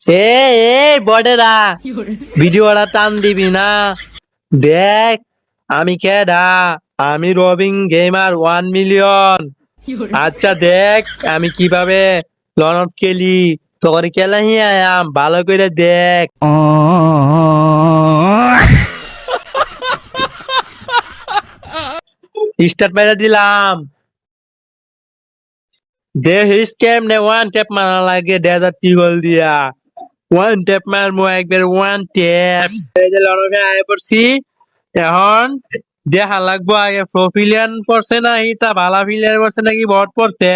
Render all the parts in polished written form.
এ বড়েরা ভিডিওটা টান দিবি না। দেখ আমি কেডা, আমি রবিং গেমার 1 মিলিয়ন। আচ্ছা দেখ আমি কিভাবে লন খেলি, তোর খেলা হি আয়াম ভালো করে দেখ। স্টার্ট মেরে দিলাম। দেখিস কেমনে ওয়ান ট্যাপ মারা লাগে ডেজার্ট টিগল দিয়া। ওয়ান ট্যাপ মারমু একবার, ওয়ান ট্যাপ। এই যে লড়কে আয় পড়ছি। এখন দেখা লাগবো আগে প্রোফিলিয়ান পড়ছে না তা বালা ফিলিয়ার পড়ছে নাকি বট পড়ছে।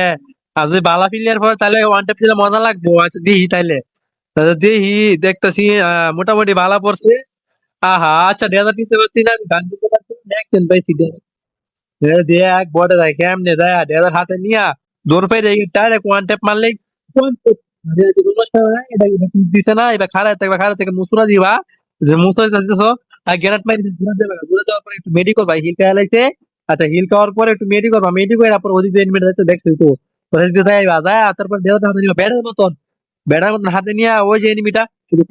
আর যদি বালা ফিলিয়ার পড়ে তাহলে ওয়ান ট্যাপ দিলে মজা লাগবো। আচ্ছা দিহি তাইলে, দিহি দেখতেছি মোটামুটি বালা পড়ছে। আহা আচ্ছা ডেজার্ট দিতে পারছি না, আমি গান দিতে পারছি না, দেখছেন পাইছি দেখ বটে যায় কেমনে যায় ডেজার্ট হাতে নিয়া দৌড় পাই ডাইরেক্ট ওয়ান ট্যাপ মারলেই দিছে না। এবার খাড়া থেকে মুসুরা দিবা, যে মুসুরা দিতেছ আর গ্রেনেড মারি ঘুরে যাওয়ার পরে একটু মেডি করবা, হিল খাওয়া লাগছে। আচ্ছা হিল খাওয়ার পরে একটু মেডি করবা, মেডি করে তারপর ওদিক দিয়ে এনিমেট যাচ্ছে দেখছো তো, ওদিক দিয়ে যাইবা যায় তারপর দেহ হাতে নিবা ব্যাটের মতন হাতে নিয়ে ওই যে এনিমিটা শুধু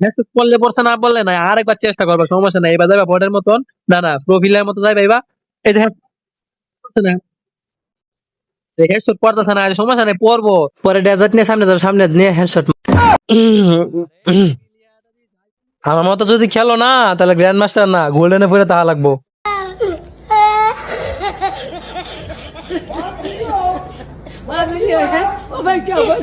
হেডশট করলে পড়ছে না বললে না, আরেকবার চেষ্টা করবা, সমস্যা নাই। এবার যাইবা বটের মতন, না না প্রোফিলের মতো যাইবা এবার। এই যে হেডশট হেডশট পড়তেছে না, সমস্যা নাই পড়বো পরে ডেজার্ট নিয়ে সামনে যাবো, সামনে নিয়ে হেডশট। আমার মতো যদি খেলো না তাহলে গ্র্যান্ড মাস্টার না গোল্ডেনে পরে তাহা লাগবো। Oh my God.